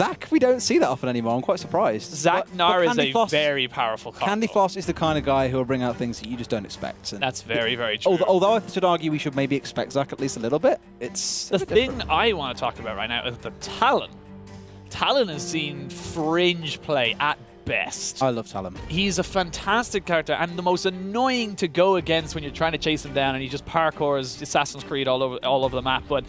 Zach, we don't see that often anymore. I'm quite surprised. Zach Nar is a very powerful combo. Candy Floss is the kind of guy who will bring out things that you just don't expect. And that's very, very true. Although I should argue we should maybe expect Zach at least a little bit. It's the thing I want to talk about right now is the Talon. Talon has seen fringe play at best. I love Talon. He's a fantastic character and the most annoying to go against when you're trying to chase him down and he just parkours Assassin's Creed all over the map. But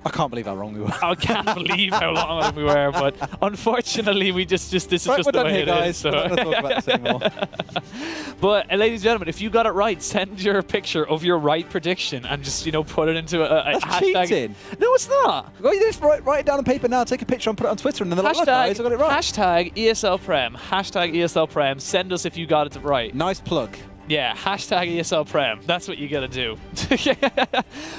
I can't believe how wrong we were. I can't believe how long we were, but unfortunately, this is just the way it is. So. We're not going to talk about this anymore. But ladies and gentlemen, if you got it right, send your picture of your right prediction and just put it into a hashtag. Cheating. No, it's not. Well, you just write it down on paper now, take a picture and put it on Twitter, and then they're like, look, guys, I got it right. Hashtag ESL Prem. Hashtag ESL Prem. Send us if you got it right. Nice plug. Yeah, hashtag ESL Prem. That's what you gotta do.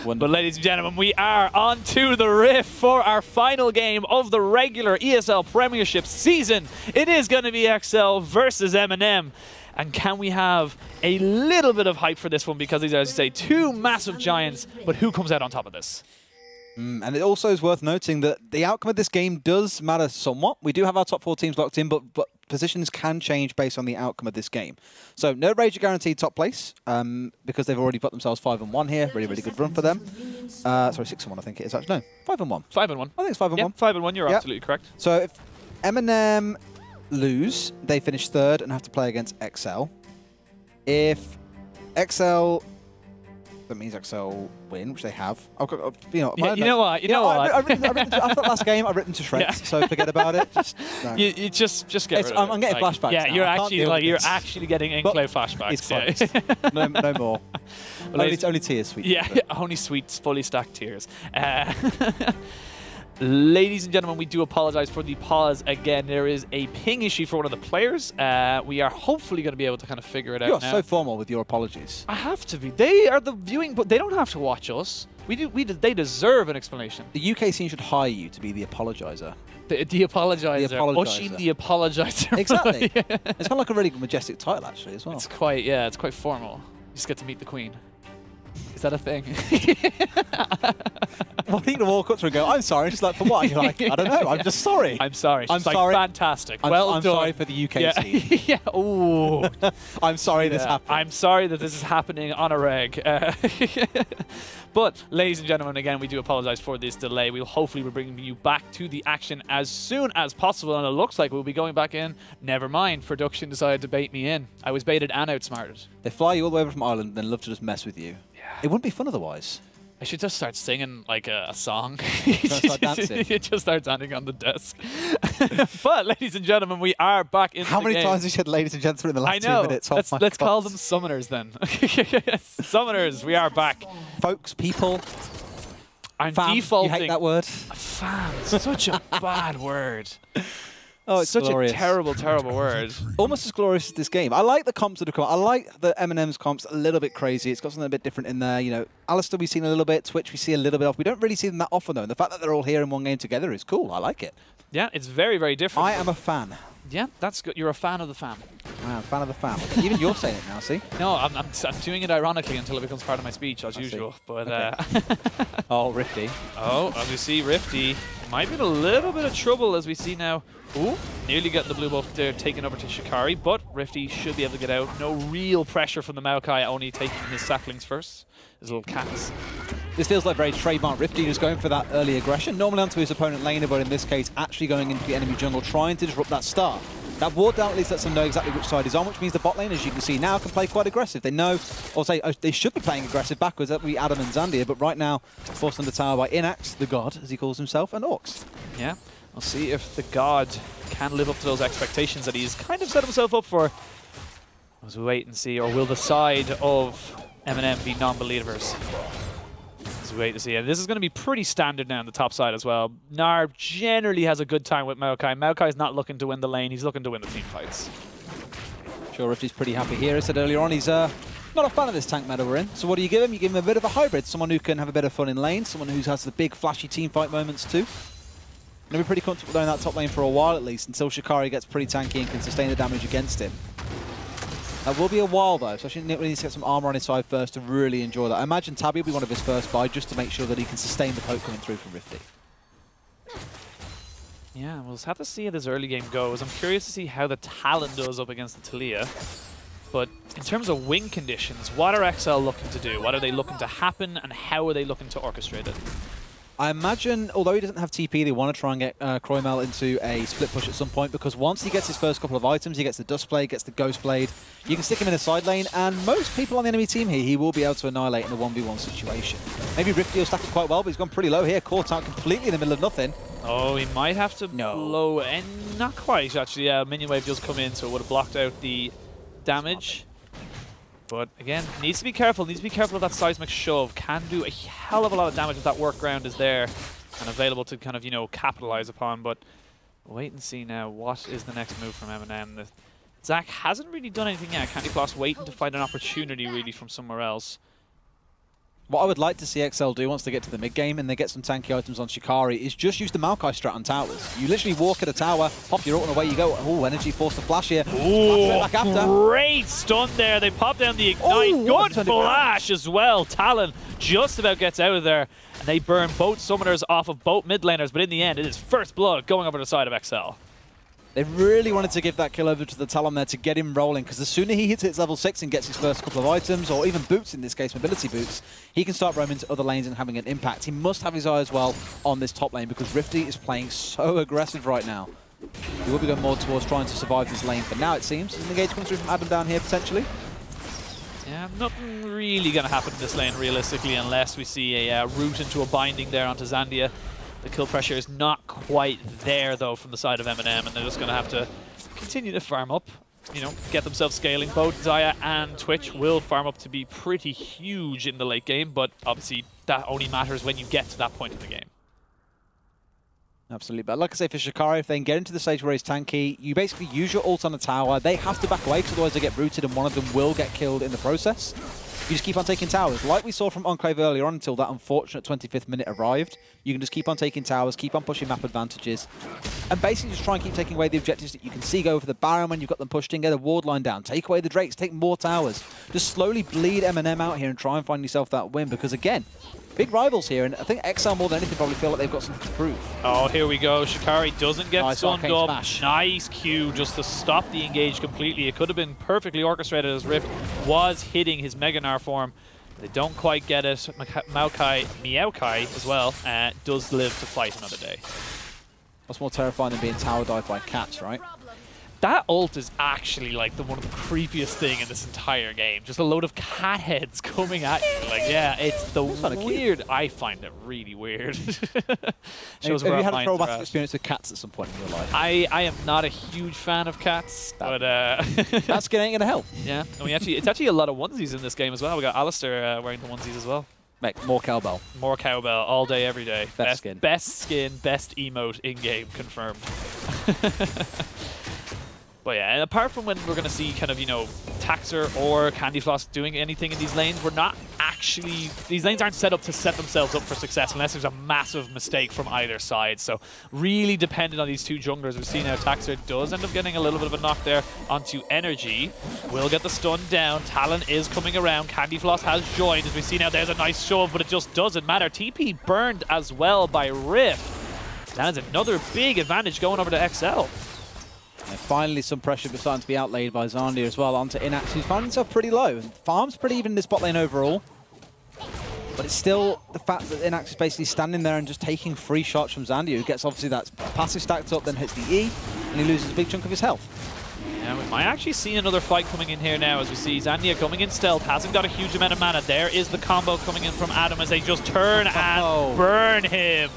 But ladies and gentlemen, we are on to the Rift for our final game of the regular ESL Premiership season. It is going to be exceL versus MnM. And can we have a little bit of hype for this one? Because these are, as you say, two massive giants. But who comes out on top of this? And it also is worth noting that the outcome of this game does matter somewhat. We do have our top 4 teams locked in, but positions can change based on the outcome of this game. So no Rager guaranteed top place because they've already put themselves 5-1 here. Really, really good run for them. Sorry, 6-1 I think it is actually. No, 5-1. 5-1. I think it's 5-1. Yeah, 5-1, you're absolutely correct. So if MnM lose, they finish 3rd and have to play against exceL. If exceL... That means exceL win, which they have. You know what? After that last game, I've written to shreds, so forget about it. No. You just get rid of it. I'm getting flashbacks. Yeah, now. you're actually getting in-play flashbacks. It's close. no more. Only tears, sweet. Yeah, only sweet, fully stacked tears. Ladies and gentlemen, we do apologize for the pause again. There is a ping issue for one of the players. We are hopefully going to be able to kind of figure it out now. You're so formal with your apologies. I have to be. They are the viewing, but they don't have to watch us. They deserve an explanation. The UK scene should hire you to be the apologizer. The apologizer. Oshin the apologizer. Exactly. Yeah. It's kind of like a really majestic title, actually, as well. It's quite formal. You just get to meet the Queen. Is that a thing? Well, you can walk up to her and go, I'm sorry. She's like, for what? And you're like, I don't know. I'm just sorry. I'm sorry. I'm sorry. Fantastic. I'm done. Sorry for the UK scene. Yeah. Ooh. I'm sorry this happened. I'm sorry that this is happening on a reg. But, ladies and gentlemen, again, we do apologize for this delay. We'll hopefully be bringing you back to the action as soon as possible. And it looks like we'll be going back in. Never mind. Production decided to bait me in. I was baited and outsmarted. They fly you all the way over from Ireland and then love to just mess with you. Yeah. It wouldn't be fun otherwise. I should just start singing like a song. Start dancing. You just start standing on the desk. But, ladies and gentlemen, we are back in the game. How many times have you said ladies and gentlemen in the last 2 minutes? Oh, let's call them summoners then. Summoners, we are back. Folks, people. I'm fam, defaulting. You hate that word? Fam, such a bad word. Oh, it's such glorious. A terrible, terrible word. Almost as glorious as this game. I like the comps that have come. I like the MnM's comps a little bit crazy. It's got something a bit different in there. You know, Alistair we've seen a little bit. Twitch we see a little bit of. We don't really see them that often though. And the fact that they're all here in one game together is cool. I like it. Yeah, it's very, very different. I am a fan. Yeah, that's good. You're a fan of the fam. I'm a fan of the fam. Even you're saying it now, see? No, I'm doing it ironically until it becomes part of my speech, as usual. But okay. Oh, Rifty. Oh, as we see, Rifty might be in a little bit of trouble as we see now. Ooh, nearly getting the blue buff there, taken over to Shikari, but Rifty should be able to get out. No real pressure from the Maokai, only taking his saplings first. His little cats. This feels like very trademark Rifty, just going for that early aggression. Normally onto his opponent laner, but in this case, actually going into the enemy jungle, trying to disrupt that start. That ward down at least lets them know exactly which side he's on, which means the bot lane, as you can see now, can play quite aggressive. They know, or say, they should be playing aggressive backwards. That would be Adam and Zandia, but right now, forced under tower by Inax, the god, as he calls himself, and Orcs. Yeah, we'll see if the god can live up to those expectations that he's kind of set himself up for. As we wait and see, or will the side of MnM be non-believers? As we wait to see. And this is going to be pretty standard now on the top side as well. Nar generally has a good time with Maokai. Maokai's not looking to win the lane, he's looking to win the team fights. Sure, Rifty's pretty happy here. I said earlier on, he's not a fan of this tank meta we're in. So what do you give him? You give him a bit of a hybrid. Someone who can have a bit of fun in lane, someone who has the big flashy team fight moments too. And he'll be pretty comfortable there in that top lane for a while at least, until Shikari gets pretty tanky and can sustain the damage against him. That will be a while though, so I think he needs to get some armor on his side first to really enjoy that. I imagine Tabby will be one of his first buy just to make sure that he can sustain the poke coming through from Rifty. Yeah, we'll have to see how this early game goes. I'm curious to see how the Talon does up against the Talia. But in terms of win conditions, what are exceL looking to do? What are they looking to happen, and how are they looking to orchestrate it? I imagine, although he doesn't have TP, they want to try and get Kroimel into a split push at some point, because once he gets his first couple of items, he gets the Dust Blade, gets the Ghost Blade, you can stick him in a side lane, and most people on the enemy team here, he will be able to annihilate in a 1v1 situation. Maybe Rifty will stack it quite well, but he's gone pretty low here, caught out completely in the middle of nothing. Oh, he might have to blow, and not quite, actually. Yeah, Minion Wave just come in, so it would have blocked out the damage. But again, needs to be careful. Needs to be careful of that seismic shove. Can do a hell of a lot of damage if that workaround is there and available to kind of, you know, capitalize upon. But wait and see now. What is the next move from MnM? Zach hasn't really done anything yet. Candyfloss waiting to find an opportunity really from somewhere else. What I would like to see exceL do once they get to the mid-game and they get some tanky items on Shikari is just use the Maokai strat on towers. You literally walk at a tower, pop your ult, and away you go. Oh, energy forced to flash here. Ooh, great stun there. They pop down the Ignite. Good flash as well. Talon just about gets out of there. And they burn both summoners off of both mid laners. But in the end, it is first blood going over the side of exceL. They really wanted to give that kill over to the Talon there to get him rolling, because the sooner he hits level 6 and gets his first couple of items, or even boots in this case, mobility boots, he can start roaming to other lanes and having an impact. He must have his eye as well on this top lane, because Rifty is playing so aggressive right now. He will be going more towards trying to survive this lane, but now it seems an engage comes through from Adam down here potentially. Yeah, nothing really going to happen in this lane realistically, unless we see a route into a binding there onto Zandia. The kill pressure is not quite there, though, from the side of MnM, and they're just going to have to continue to farm up, you know, get themselves scaling. Both Xayah and Twitch will farm up to be pretty huge in the late game, but obviously that only matters when you get to that point in the game. Absolutely, but like I say, for Shikari, if they can get into the stage where he's tanky, you basically use your ult on the tower. They have to back away, because otherwise they get rooted, and one of them will get killed in the process. You just keep on taking towers, like we saw from Enclave earlier on until that unfortunate 25th minute arrived. You can just keep on taking towers, keep on pushing map advantages, and basically just try and keep taking away the objectives that you can see. Go for the Baron when you've got them pushed in, get a ward line down, take away the Drakes, take more towers. Just slowly bleed MnM out here and try and find yourself that win, because again, big rivals here, and I think exceL more than anything probably feel like they've got something to prove. Oh, here we go. Shikari doesn't get stunned up. Smash. Nice Q just to stop the engage completely. It could have been perfectly orchestrated as Rift was hitting his Mega Gnar form. They don't quite get it. Meowkai as well does live to fight another day. What's more terrifying than being tower dived by cats, right? That ult is actually like one of the creepiest thing in this entire game. Just a load of cat heads coming at you. Like, yeah, it's the weird. I find it really weird. Have you had a traumatic experience with cats at some point in your life? I am not a huge fan of cats, but that skin ain't gonna help. Yeah, and it's actually a lot of onesies in this game as well. We got Alistair wearing the onesies as well. Mate, more cowbell. More cowbell all day, every day. Best skin. Best skin, best emote in game, confirmed. But yeah, and apart from when we're going to see kind of, you know, Taxer or Candyfloss doing anything in these lanes, we're not actually... These lanes aren't set up to set themselves up for success unless there's a massive mistake from either side. So really dependent on these two junglers. We've seen how Taxer does end up getting a little bit of a knock there onto Energy. Will get the stun down. Talon is coming around. Candyfloss has joined. As we see now, there's a nice shove, but it just doesn't matter. TP burned as well by Rift. That is another big advantage going over to exceL. And finally, some pressure starting to be outlaid by Zandia as well onto Inax, who's finding himself pretty low. Farm's pretty even in this bot lane overall. But it's still the fact that Inax is basically standing there and just taking free shots from Zandia, who gets obviously that passive stacked up, then hits the E, and he loses a big chunk of his health. Yeah, we might actually see another fight coming in here now as we see Zandia coming in stealth, hasn't got a huge amount of mana. There is the combo coming in from Adam as they just turn and burn him.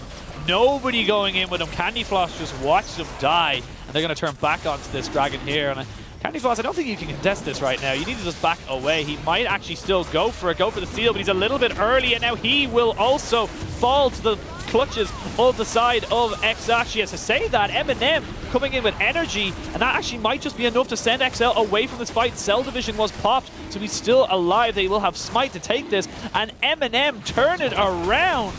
Nobody going in with him. Candyfloss just watches him die. And they're going to turn back onto this dragon here. And Candyfloss, I don't think you can contest this right now. You need to just back away. He might actually still go for the steal, but he's a little bit early. And now he will also fall to the clutches of the side of exeL. As to say that, MnM coming in with energy. And that actually might just be enough to send exeL away from this fight. Cell division was popped, so he's still alive. They will have Smite to take this. And MnM turn it around.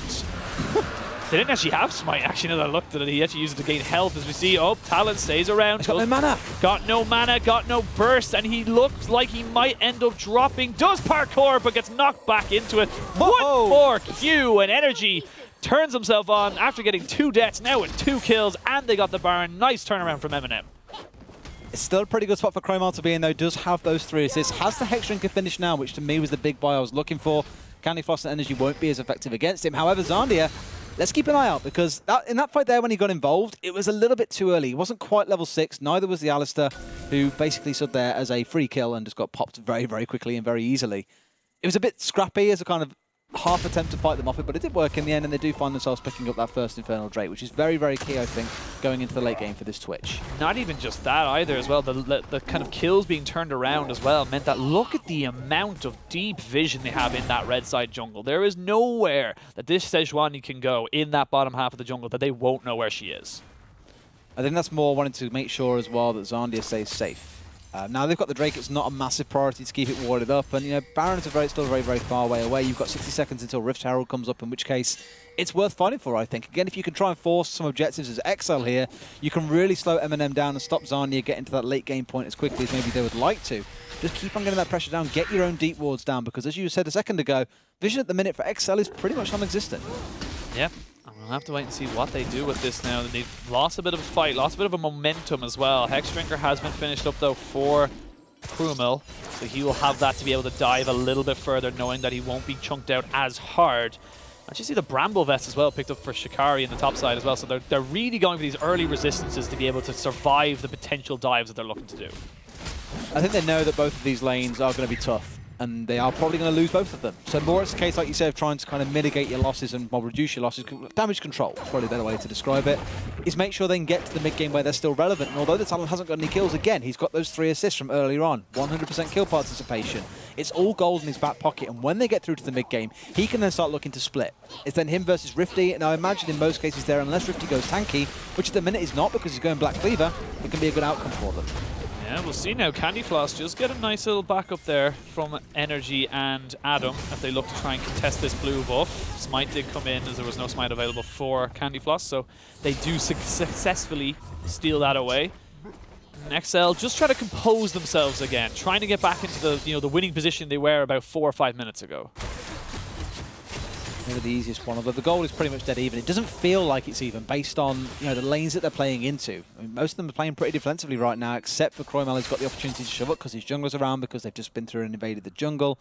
They didn't actually have Smite, actually, now that I looked at it. He actually used it to gain health, as we see. Oh, Talon stays around. Got no mana. Got no mana, got no burst, and he looks like he might end up dropping. Does parkour, but gets knocked back into it. One more Q, and Energy turns himself on after getting 2 deaths, now with 2 kills, and they got the Baron. Nice turnaround from MnM. It's still a pretty good spot for Cromwell to be in, though. Does have those 3 assists. Has the Hex Drinker finish now, which to me was the big buy I was looking for. Candy Floss and Energy won't be as effective against him. However, Zandia, let's keep an eye out, because in that fight there when he got involved, it was a little bit too early. He wasn't quite level 6, neither was the Alistair, who basically stood there as a free kill and just got popped very, very quickly and very easily. It was a bit scrappy as a kind of half attempt to fight them off it, but it did work in the end, and they do find themselves picking up that first Infernal Drake, which is very, very key, I think, going into the late game for this Twitch. Not even just that either as well. The kind of kills being turned around as well meant that look at the amount of deep vision they have in that red side jungle. There is nowhere that this Sejuani can go in that bottom half of the jungle that they won't know where she is. I think that's more wanting to make sure as well that Zandia stays safe. Now they've got the Drake, it's not a massive priority to keep it warded up, and you know, Baron's still very, very far away. You've got 60 seconds until Rift Herald comes up, in which case it's worth fighting for, I think. Again, if you can try and force some objectives as exceL here, you can really slow MnM down and stop Zandia getting to that late game point as quickly as maybe they would like to. Just keep on getting that pressure down, get your own deep wards down, because as you said a second ago, vision at the minute for exceL is pretty much non-existent. Yep. We'll have to wait and see what they do with this now. They've lost a bit of a fight, lost a bit of a momentum as well. Hex Drinker has been finished up though for Krumel, so he will have that to be able to dive a little bit further, knowing that he won't be chunked out as hard. And you see the Bramble Vest as well picked up for Shikari in the top side as well, so they're really going for these early resistances to be able to survive the potential dives that they're looking to do. I think they know that both of these lanes are going to be tough, and they are probably going to lose both of them. So more it's a case, like you said, of trying to kind of mitigate your losses and reduce your losses. Damage control is probably a better way to describe it, is make sure they can get to the mid-game where they're still relevant. And although the talent hasn't got any kills, again, he's got those 3 assists from earlier on, 100% kill participation. It's all gold in his back pocket, and when they get through to the mid-game, he can then start looking to split. It's then him versus Rifty, and I imagine in most cases there, unless Rifty goes tanky, which at the minute is not because he's going Black Cleaver, it can be a good outcome for them. Yeah, we'll see now. Candy Floss just get a nice little backup there from Energy and Adam as they look to try and contest this blue buff. Smite did come in as there was no Smite available for Candy Floss, so they do successfully steal that away. And exceL just try to compose themselves again, trying to get back into the the winning position they were about 4 or 5 minutes ago. Maybe the easiest one, although the goal is pretty much dead even. It doesn't feel like it's even based on the lanes that they're playing into. I mean, most of them are playing pretty defensively right now, except for Cromwell, who's got the opportunity to shove up because his jungler's around, because they've just been through and invaded the jungle.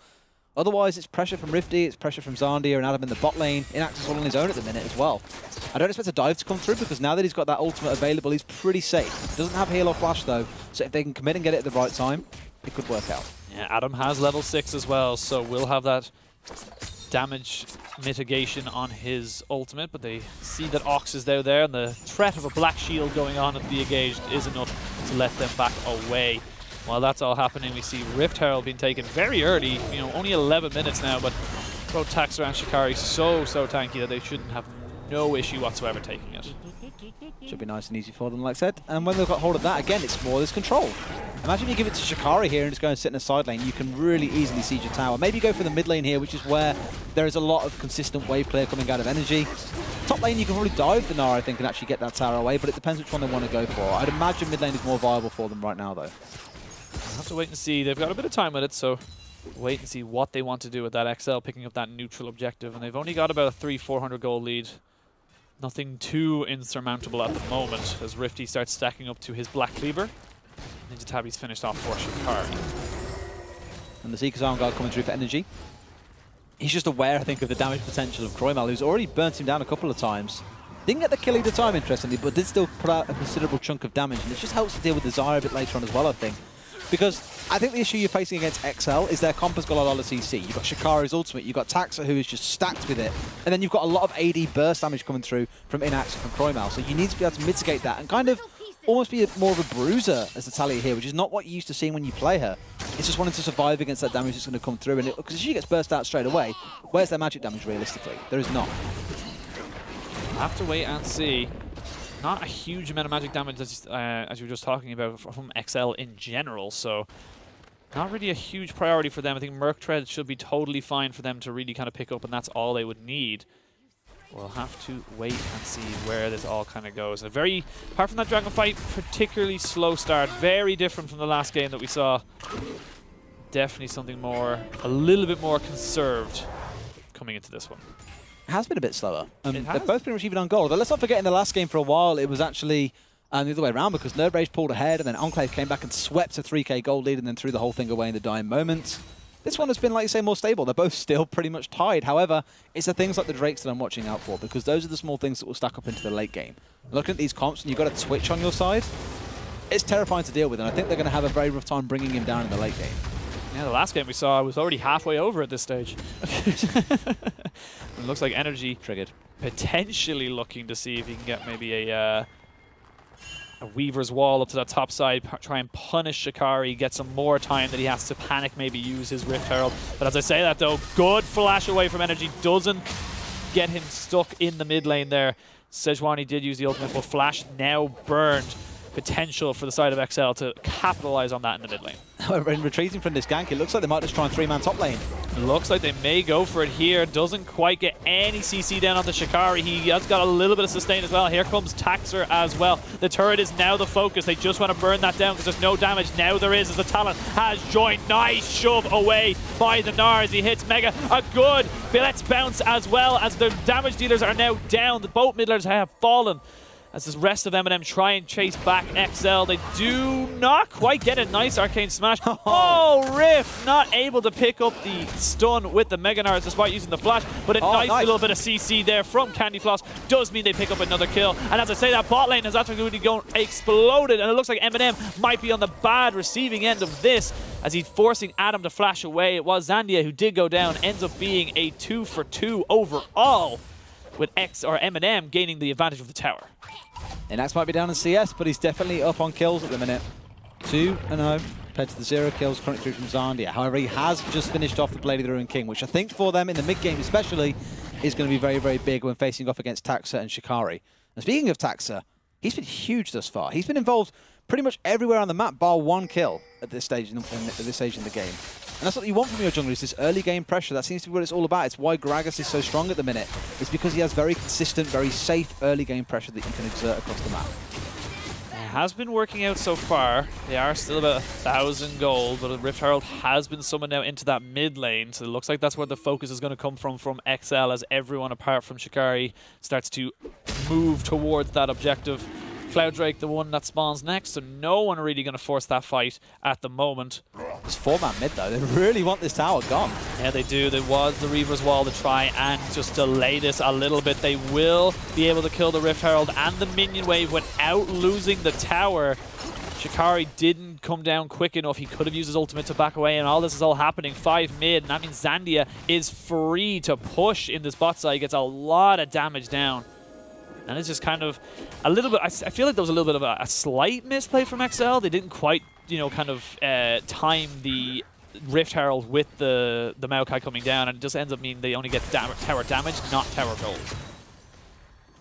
Otherwise, it's pressure from Rifty, it's pressure from Zandia and Adam in the bot lane. Inax is all on his own at the minute as well. I don't expect a dive to come through, because now that he's got that ultimate available, he's pretty safe. Doesn't have heal or flash though, so if they can commit and get it at the right time, it could work out. Yeah, Adam has level 6 as well, so we'll have that damage mitigation on his ultimate, but they see that Ox is there, and the threat of a black shield going on at the engaged is enough to let them back away. While that's all happening, we see Rift Herald being taken very early, only 11 minutes now, but throw attacks around Shikari so tanky that they shouldn't have no issue whatsoever taking it. Should be nice and easy for them, like I said. And when they've got hold of that, again, it's more this control. Imagine you give it to Shikari here and just go and sit in a side lane. You can really easily siege your tower. Maybe go for the mid lane here, which is where there is a lot of consistent wave clear coming out of Energy. Top lane, you can probably dive the Nara, I think, and actually get that tower away, but it depends which one they want to go for. I'd imagine mid lane is more viable for them right now, though. We'll have to wait and see. They've got a bit of time with it, so wait and see what they want to do with that exceL, picking up that neutral objective. And they've only got about a 300-400 gold lead. Nothing too insurmountable at the moment as Rifty starts stacking up to his Black Cleaver. Ninja Tabby's finished off for Shikari. And the Seeker's Arm Guard coming through for Energy. He's just aware, I think, of the damage potential of Kroimel, who's already burnt him down a couple of times. Didn't get the kill either time, interestingly, but did still put out a considerable chunk of damage. And it just helps to deal with the Zyra a bit later on as well, I think. Because I think the issue you're facing against exceL is their comp has got a lot of CC. You've got Shikari's ultimate, you've got Taxa, who is just stacked with it, and then you've got a lot of AD burst damage coming through from Inax and from Kroimel. So you need to be able to mitigate that and kind of almost be more of a bruiser as the Talia here, which is not what you're used to seeing when you play her. It's just wanting to survive against that damage that's going to come through. And because if she gets burst out straight away, where's their magic damage realistically? There is not. We'll have to wait and see. Not a huge amount of magic damage as you were just talking about from exceL in general, so not really a huge priority for them. I think Merc Tread should be totally fine for them to really kind of pick up, and that's all they would need. We'll have to wait and see where this all kind of goes. Apart from that Dragon fight, particularly slow start, very different from the last game that we saw. Definitely something a little bit more conserved coming into this one. It has been a bit slower. They've both been receiving on gold. But let's not forget in the last game for a while, it was actually the other way around because Nerd Rage pulled ahead and then Enclave came back and swept a 3K gold lead and then threw the whole thing away in the dying moment. This one has been, like you say, more stable. They're both still pretty much tied. However, it's the things like the Drakes that I'm watching out for because those are the small things that will stack up into the late game. Looking at these comps and you've got a Twitch on your side, it's terrifying to deal with, and I think they're going to have a very rough time bringing him down in the late game. Yeah, the last game we saw was already halfway over at this stage. It looks like Energy Triggered. Potentially looking to see if he can get maybe a Weaver's Wall up to that top side, try and punish Shikari, get some more time that he has to panic, maybe use his Rift Herald. But as I say that though, good flash away from Energy, doesn't get him stuck in the mid lane there. Sejuani did use the ultimate, but flash now burned. Potential for the side of exceL to capitalize on that in the mid lane. However, in retreating from this gank, it looks like they might just try and three-man top lane. It looks like they may go for it here. Doesn't quite get any CC down on the Shikari. He has got a little bit of sustain as well. Here comes Taxer as well. The turret is now the focus. They just want to burn that down because there's no damage. Now there is as the Talon has joined. Nice shove away by the Nars. He hits Mega. A good Let's bounce as well as the damage dealers are now down. The boat midlers have fallen. As the rest of MnM try and chase back exceL, they do not quite get a nice arcane smash. Oh, Rift not able to pick up the stun with the Mega Nards despite using the flash, but a nice little bit of CC there from Candy Floss does mean they pick up another kill. And as I say, that bot lane has absolutely gone exploded, and it looks like MnM might be on the bad receiving end of this as he's forcing Adam to flash away. It was Zandia who did go down, ends up being a 2-for-2 overall, with MnM gaining the advantage of the tower. Inax might be down in CS, but he's definitely up on kills at the minute. 2-0 compared to the 0 kills currently through from Zandia. However, he has just finished off the Blade of the Ruined King, which I think for them in the mid-game especially is going to be very, very big when facing off against Taxer and Shikari. And speaking of Taxer, he's been huge thus far. He's been involved pretty much everywhere on the map, bar one kill at this stage in the game. And that's what you want from your jungler, is this early game pressure. That seems to be what it's all about. It's why Gragas is so strong at the minute. It's because he has very consistent, very safe early game pressure that you can exert across the map. It has been working out so far. They are still about 1,000 gold, but Rift Herald has been summoned now into that mid lane, so it looks like that's where the focus is going to come from exceL, as everyone apart from Shikari starts to move towards that objective. Cloud Drake, the one that spawns next, so no one really going to force that fight at the moment. It's 4-man mid though, they really want this tower gone. Yeah, they do. There was the Reaver's Wall to try and just delay this a little bit. They will be able to kill the Rift Herald and the minion wave without losing the tower. Shikari didn't come down quick enough. He could have used his ultimate to back away, and all this is all happening 5 mid, and that means Zandia is free to push in this bot side. He gets a lot of damage down. And it's just kind of a little bit, I feel like there was a little bit of a slight misplay from exceL. They didn't quite, you know, kind of time the Rift Herald with the Maokai coming down, and it just ends up meaning they only get tower damage, not tower gold.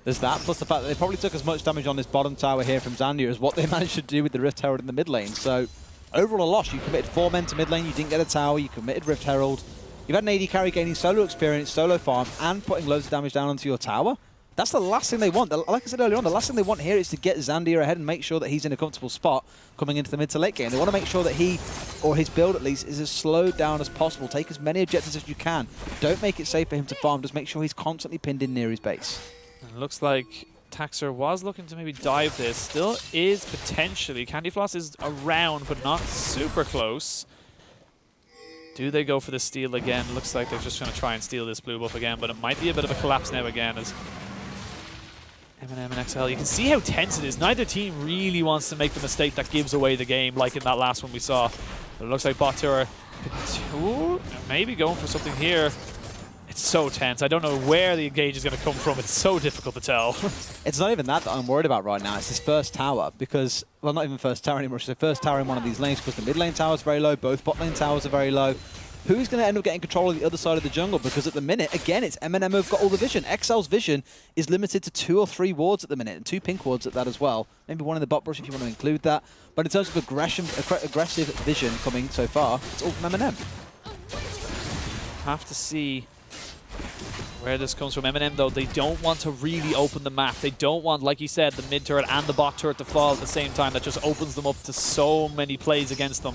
There's that, plus the fact that they probably took as much damage on this bottom tower here from Zandia as what they managed to do with the Rift Herald in the mid lane. So, overall a loss. You committed 4 men to mid lane, you didn't get a tower, you committed Rift Herald. You've had an AD carry gaining solo experience, solo farm, and putting loads of damage down onto your tower. That's the last thing they want. Like I said earlier on, the last thing they want here is to get Zandia ahead and make sure that he's in a comfortable spot coming into the mid to late game. They want to make sure that he, or his build at least, is as slowed down as possible. Take as many objectives as you can. Don't make it safe for him to farm. Just make sure he's constantly pinned in near his base. It looks like Taxer was looking to maybe dive this. Still is potentially. Candy Floss is around, but not super close. Do they go for the steal again? Looks like they're just going to try and steal this blue buff again, but it might be a bit of a collapse now again as MnM and exceL. You can see how tense it is. Neither team really wants to make the mistake that gives away the game, like in that last one we saw. But it looks like bot tower maybe going for something here. It's so tense. I don't know where the engage is going to come from. It's so difficult to tell. It's not even that I'm worried about right now. It's this first tower because, well, not even first tower anymore. It's the first tower in one of these lanes because the mid lane tower is very low. Both bot lane towers are very low. Who's going to end up getting control of the other side of the jungle? Because at the minute, again, it's MnM who've got all the vision. exceL's vision is limited to 2 or 3 wards at the minute, and 2 pink wards at that as well. Maybe 1 in the bot brush if you want to include that. But in terms of aggressive vision coming so far, it's all from MnM. Have to see where this comes from. MnM, though, they don't want to really open the map. They don't want, like you said, the mid turret and the bot turret to fall at the same time. That just opens them up to so many plays against them.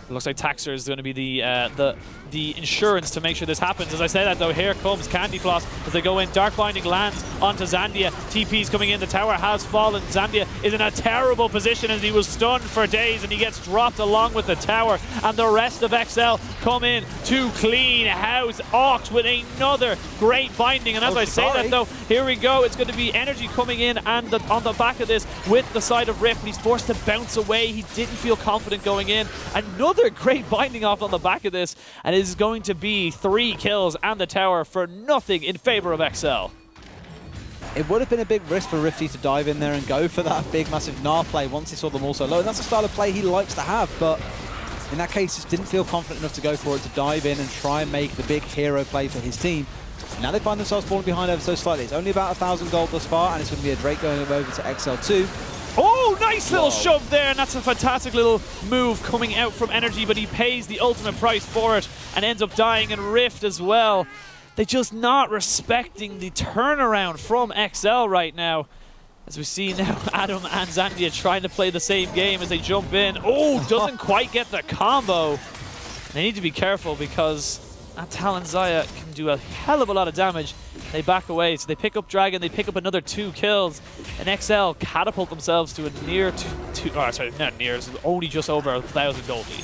It looks like Taxer is going to be the insurance to make sure this happens. As I say that though, here comes Candy Floss as they go in. Dark Binding lands onto Zandia. TP's coming in. The tower has fallen. Zandia is in a terrible position as he was stunned for days, and he gets dropped along with the tower. And the rest of exceL come in to clean house. Ox with another great binding. And as I say that though, here we go. It's going to be Energy coming in and on the back of this with the side of Rift. And he's forced to bounce away. He didn't feel confident going in. Another great binding off on the back of this, and it is going to be 3 kills and the tower for nothing in favor of exceL. It would have been a big risk for Rifty to dive in there and go for that big, massive Gnar play once he saw them all so low. And that's a style of play he likes to have, but in that case, just didn't feel confident enough to go for it, to dive in and try and make the big hero play for his team. Now they find themselves falling behind ever so slightly. It's only about 1,000 gold thus far, and it's going to be a Drake going over to exceL 2. Oh, nice little shove there, and that's a fantastic little move coming out from Energy, but he pays the ultimate price for it and ends up dying in Rift as well. They're just not respecting the turnaround from exceL right now. As we see now, Adam and Zandia trying to play the same game as they jump in. Oh, doesn't quite get the combo. They need to be careful because that Talon Xayah can do a hell of a lot of damage. They back away, so they pick up Dragon, they pick up another 2 kills, and exceL catapult themselves to a near not near, it's only just over 1,000 gold lead.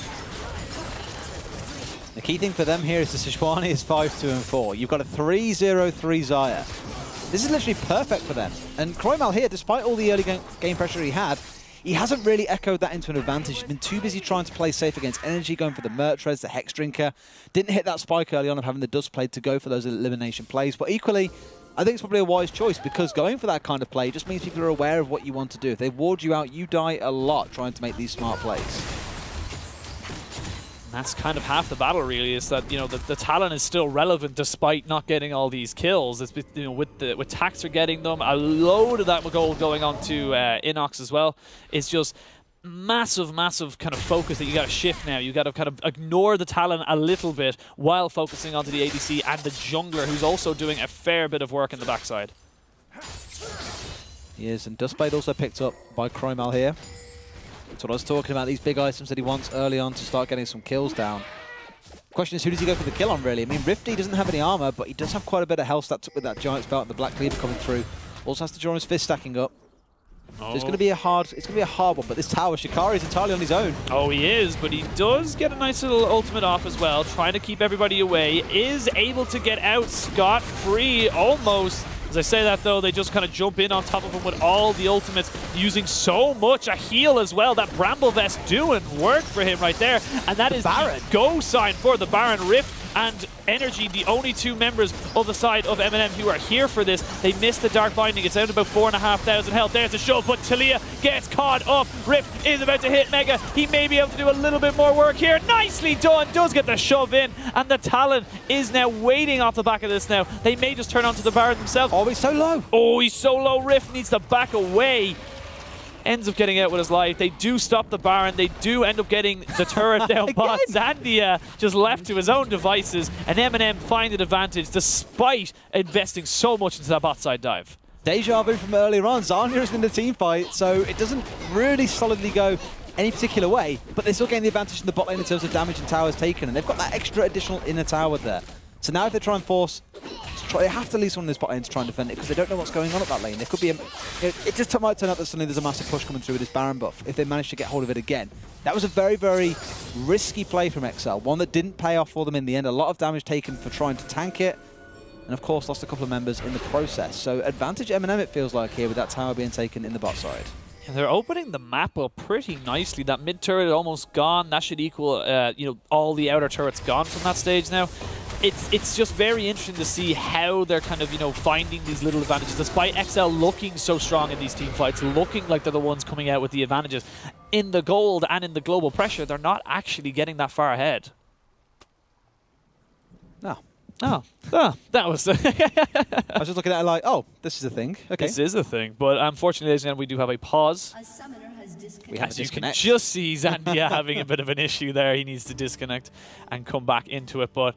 The key thing for them here is the Sejuani is 5-2 and 4. You've got a 3-0-3 Xayah. This is literally perfect for them. And Kroimal here, despite all the early game pressure he hasn't really echoed that into an advantage. He's been too busy trying to play safe against Energy, going for the Mertres, the Hex Drinker. Didn't hit that spike early on of having the Dust Blade to go for those elimination plays. But equally, I think it's probably a wise choice, because going for that kind of play just means people are aware of what you want to do. If they ward you out, you die a lot trying to make these smart plays. And that's kind of half the battle, really, is that, you know, the Talon is still relevant despite not getting all these kills. It's, you know, with Taxer getting them, a load of that gold going on to Inox as well. It's just massive kind of focus that you got to shift now. You got to kind of ignore the Talon a little bit while focusing onto the ADC and the jungler, who's also doing a fair bit of work in the backside. He is, and Dustblade also picked up by Kroimal here. That's what I was talking about, these big items that he wants early on to start getting some kills down. Question is, who does he go for the kill on, really? I mean, Rifty doesn't have any armor, but he does have quite a bit of health stats with that Giant's Belt and the Black Cleaver coming through. Also has to draw his fist stacking up. So it's going to be a hard one, but this tower, Shikari is entirely on his own. Oh, he is, but he does get a nice little ultimate off as well, trying to keep everybody away. Is able to get out scot-free, almost. As I say that, though, they just kind of jump in on top of him with all the ultimates, using so much a heal as well. That Bramble Vest doing work for him right there. And that is the go sign for the Baron. Rift and Energy, the only 2 members of the side of MnM who are here for this. They missed the Dark Binding. It's down to about 4,500 health. There's a shove, but Taliyah gets caught up. Rift is about to hit Mega. He may be able to do a little bit more work here. Nicely done. Does get the shove in. And the Talon is now waiting off the back of this now. They may just turn onto the Baron themselves. Oh, he's so low. Oh, he's so low. Rift needs to back away. Ends up getting out with his life. They do stop the Baron. They do end up getting the turret down, but Zandia just left to his own devices, and MnM find an advantage despite investing so much into that bot side dive. Deja vu from earlier on. Zarya is in the team fight, so it doesn't really solidly go any particular way, but they're still getting the advantage in the bot lane in terms of damage and towers taken, and they've got that extra additional inner tower there. So now if they try and force, they have to leave someone in this bot lane to try and defend it, because they don't know what's going on at that lane. There could be it just might turn out that suddenly there's a massive push coming through with this Baron buff if they manage to get hold of it again. That was a very, very risky play from exceL, one that didn't pay off for them in the end. A lot of damage taken for trying to tank it, and of course lost a couple of members in the process. So advantage MnM, it feels like, here with that tower being taken in the bot side. And they're opening the map up pretty nicely. That mid turret almost gone. That should equal, you know, all the outer turrets gone from that stage now. It's just very interesting to see how they're kind of, you know, finding these little advantages, despite exceL looking so strong in these team fights, looking like they're the ones coming out with the advantages. In the gold and in the global pressure, they're not actually getting that far ahead. No. Oh, that was... I was just looking at it like, oh, this is a thing. Okay. This is a thing. But unfortunately, ladies and gentlemen, we do have a pause. We have As you can just see Zandia having a bit of an issue there. He needs to disconnect and come back into it. But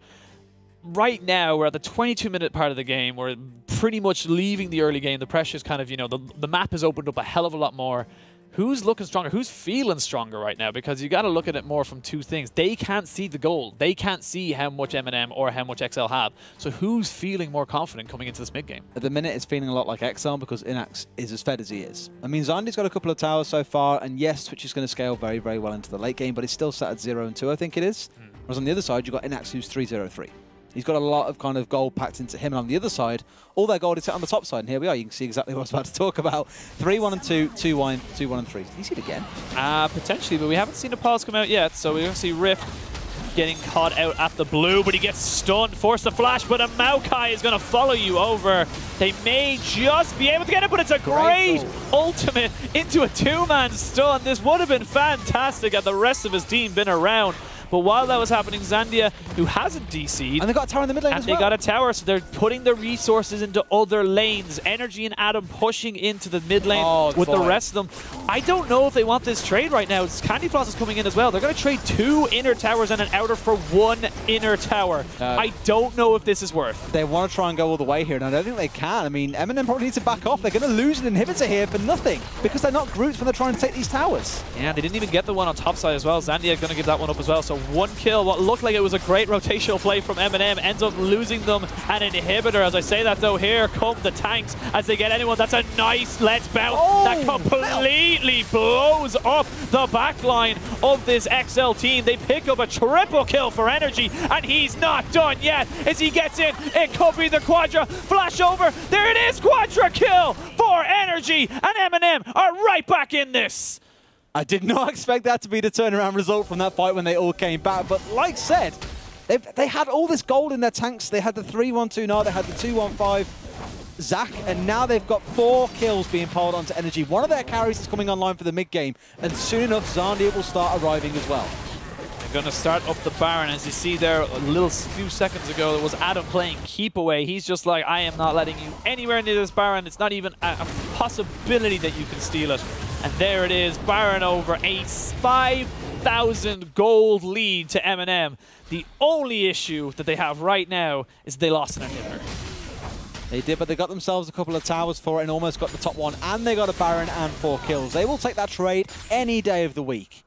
right now, we're at the 22-minute part of the game. We're pretty much leaving the early game. The pressure's kind of, you know, the map has opened up a hell of a lot more. who's looking stronger? Who's feeling stronger right now? Because you got to look at it more from two things. They can't see the gold. They can't see how much MnM or how much exceL have. So who's feeling more confident coming into this mid game? At the minute, it's feeling a lot like exceL because Inax is as fed as he is. I mean, Zandi's got a couple of towers so far, and yes, Twitch is going to scale very, very well into the late game, but it's still sat at 0 and 2, I think it is. Whereas on the other side, you've got Inax, who's 3-0-3. He's got a lot of kind of gold packed into him. And on the other side, all their gold is set on the top side. And here we are. You can see exactly what I was about to talk about. 3-1 and 2, 2-1, 2-1 and 3. Can you see it again? Potentially, but we haven't seen a pause come out yet. So we're going to see Rift getting caught out at the blue, but he gets stunned, force the flash, but a Maokai is going to follow you over. They may just be able to get it, but it's a great ultimate into a two-man stun. This would have been fantastic had the rest of his team been around. But while that was happening, Zandia, who hasn't DC'd, and they got a tower in the mid lane as well. And they got a tower, so they're putting the resources into other lanes. Energy and Adam pushing into the mid lane with the rest of them. I don't know if they want this trade right now. Candyfloss is coming in as well. They're going to trade 2 inner towers and an outer for 1 inner tower. I don't know if this is worth. They want to try and go all the way here, and I don't think they can. I mean, MnM probably needs to back off. They're going to lose an inhibitor here for nothing because they're not groups when they're trying to take these towers. Yeah, they didn't even get the one on top side as well. Zandia going to give that one up as well. So 1 kill. What looked like it was a great rotational play from MnM ends up losing them an inhibitor. As I say that though, here come the tanks as they get anyone. That's a nice let's bounce that completely blows up the back line of this exceL team. They pick up a triple kill for Energy, and he's not done yet. As he gets in, it could be the Quadra. Flash over. There it is. Quadra kill for Energy, and MnM are right back in this. I did not expect that to be the turnaround result from that fight when they all came back. But like said, they had all this gold in their tanks. They had the 3-1-2 Nard, they had the 2-1-5 Zac, and now they've got 4 kills being piled onto Energy. One of their carries is coming online for the mid game, and soon enough, Zandia will start arriving as well. They're going to start up the Baron. As you see there, a few seconds ago, it was Adam playing keep away. He's just like, I am not letting you anywhere near this Baron. It's not even a possibility that you can steal it. And there it is, Baron over, a 5,000 gold lead to MnM. The only issue that they have right now is they lost an inhibitor. They did, but they got themselves a couple of towers for it and almost got the top one, and they got a Baron and 4 kills. They will take that trade any day of the week.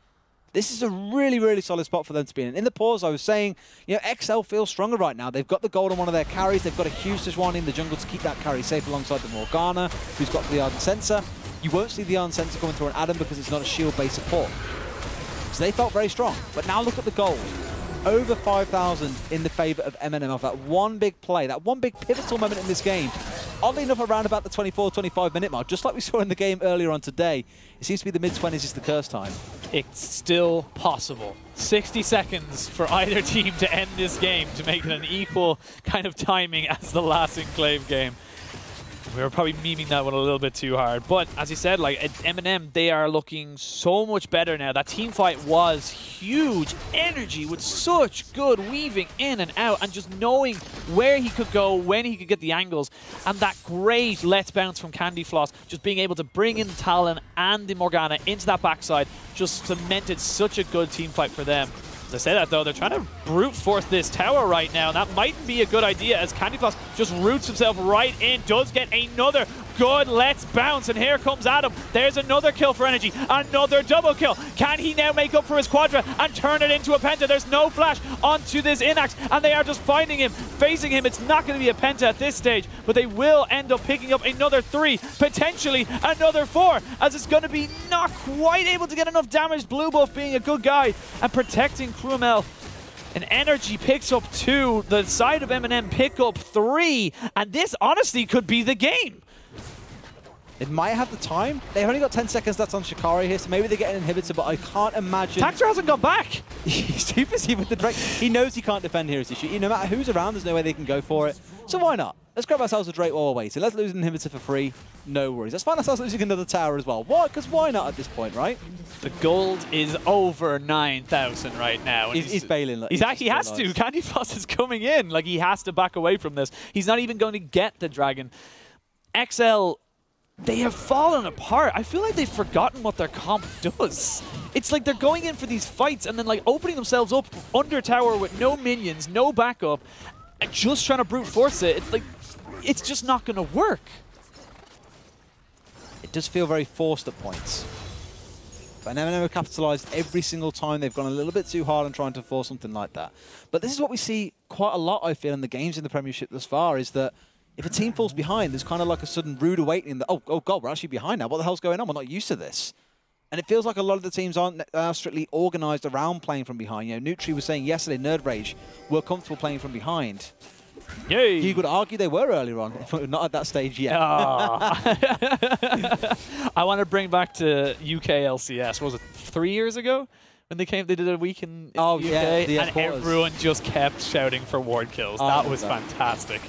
This is a really, really solid spot for them to be in. In the pause, I was saying, you know, exceL feels stronger right now. They've got the gold on one of their carries. They've got a huge Sejuani in the jungle to keep that carry safe alongside the Morgana, who's got the Ardent Sensor. You won't see the Ardent Sensor coming through an Adam because it's not a shield-based support. So they felt very strong. But now look at the gold. Over 5,000 in the favor of MnM off that one big play, that one big pivotal moment in this game. Oddly enough, around about the 24-25 minute mark, just like we saw in the game earlier on today, it seems to be the mid-20s is the curse time. It's still possible. 60 seconds for either team to end this game to make it an equal kind of timing as the last Enclave game. We were probably memeing that one a little bit too hard. But as you said, like at MnM, they are looking so much better now. That team fight was huge. Energy with such good weaving in and out and just knowing where he could go, when he could get the angles. And that great let's bounce from Candyfloss, just being able to bring in the Talon and the Morgana into that backside, just cemented such a good team fight for them. As I say that though, they're trying to brute force this tower right now. That might be a good idea as Candyfloss just roots himself right in, does get another good let's bounce, and here comes Adam. There's another kill for Energy, another double kill. Can he now make up for his Quadra and turn it into a Penta? There's no flash onto this Inax, and they are just finding him, facing him. It's not going to be a Penta at this stage, but they will end up picking up another 3, potentially another 4, as it's going to be not quite able to get enough damage. Blue buff being a good guy and protecting Crumel. And Energy picks up 2, the side of MnM pick up 3, and this honestly could be the game. It might have the time. They've only got 10 seconds left on Shikari here, so maybe they get an inhibitor, but I can't imagine... Tactor hasn't gone back! He's too busy with the Drake. He knows he can't defend here as he shoot. No matter who's around, there's no way they can go for it. So why not? Let's grab ourselves a Drake while we're waiting. Let's lose an inhibitor for free. No worries. Let's find ourselves losing another tower as well. Why? Because why not at this point, right? The gold is over 9,000 right now. He's bailing. Like, he has to. Candyfloss is coming in. Like, he has to back away from this. He's not even going to get the dragon. exceL... They have fallen apart. I feel like they've forgotten what their comp does. It's like they're going in for these fights and then like opening themselves up under tower with no minions, no backup, and just trying to brute force it. It's like, it's just not going to work. It does feel very forced at points. And MnM have capitalized every single time they've gone a little bit too hard on trying to force something like that. But this is what we see quite a lot, I feel, in the games in the Premiership thus far, is that if a team falls behind, there's kind of like a sudden rude awakening that, oh God, we're actually behind now. What the hell's going on? We're not used to this. And it feels like a lot of the teams aren't strictly organized around playing from behind. You know, Nutri was saying yesterday, Nerd Rage were comfortable playing from behind. Yay. You could argue they were earlier on, but not at that stage yet. I want to bring back to UK LCS. Was it 3 years ago? When they came, they did a week in the UK, and everyone just kept shouting for ward kills. That was fantastic.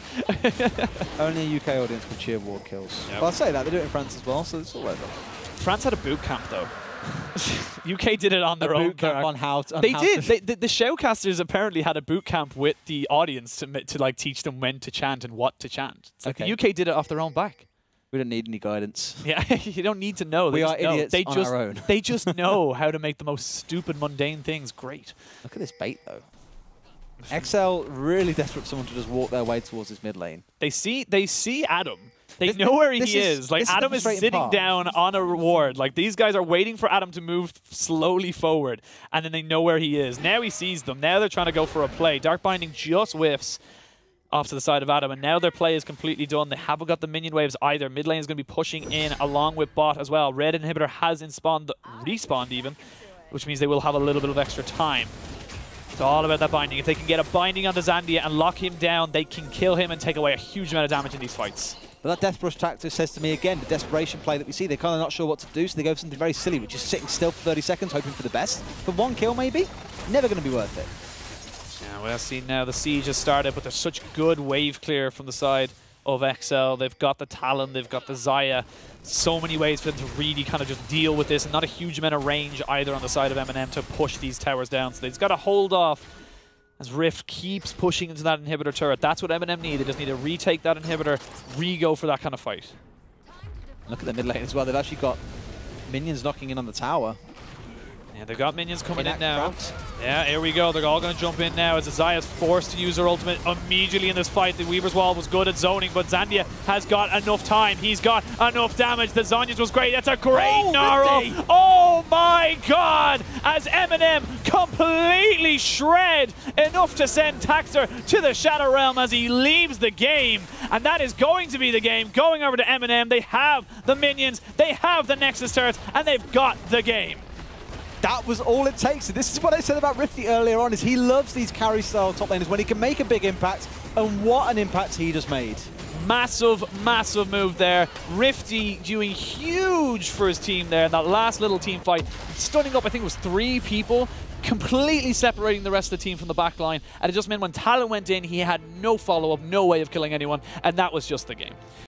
Only a UK audience could cheer ward kills. Yep. But I'll say that, they do it in France as well, so it's all over. France had a boot camp, though. UK did it on their own. On how to, they did. The shoutcasters apparently had a boot camp with the audience to like teach them when to chant and what to chant. It's like the UK did it off their own back. We don't need any guidance. Yeah, you don't need to know. We are idiots on our own. They just know how to make the most stupid, mundane things great. Look at this bait, though. exceL really desperate for someone to just walk their way towards this mid lane. They see Adam. They know where he is. Like, Adam is sitting down on a reward. Like, these guys are waiting for Adam to move slowly forward, and then they know where he is. Now he sees them. Now they're trying to go for a play. Dark Binding just whiffs off to the side of Adam, and now their play is completely done. They haven't got the minion waves either. Mid lane is going to be pushing in along with bot as well. Red inhibitor has respawned even, which means they will have a little bit of extra time. It's all about that binding. If they can get a binding onto Zandia and lock him down, they can kill him and take away a huge amount of damage in these fights. But that Death Brush tactic says to me again, the desperation play that we see, they're kind of not sure what to do, so they go for something very silly, which is sitting still for 30 seconds, hoping for the best. For one kill, maybe? Never going to be worth it. Yeah, we'll see now. The siege has started, but there's such good wave clear from the side of exceL. They've got the Talon, they've got the Xayah. So many ways for them to really kind of just deal with this, and not a huge amount of range either on the side of MnM to push these towers down. So they've got to hold off as Rift keeps pushing into that inhibitor turret. That's what MnM need. They just need to retake that inhibitor, re-go for that kind of fight. Look at the mid lane as well. They've actually got minions knocking in on the tower. Yeah, they've got minions coming in now. Yeah, here we go. They're all going to jump in now as Xayah is forced to use her ultimate immediately in this fight. The Weaver's Wall was good at zoning, but Zandia has got enough time. He's got enough damage. The Zhonya's was great. That's a great Gnarl. Oh my God! As MnM completely shred enough to send Taxer to the Shadow Realm as he leaves the game. And that is going to be the game. Going over to MnM. They have the minions. They have the Nexus turrets. And they've got the game. That was all it takes. This is what I said about Rifty earlier on, is he loves these carry-style top laners when he can make a big impact, and what an impact he just made. Massive, massive move there. Rifty doing huge for his team there in that last little team fight. Stunning up, I think it was 3 people, completely separating the rest of the team from the back line. And it just meant when Talon went in, he had no follow-up, no way of killing anyone, and that was just the game.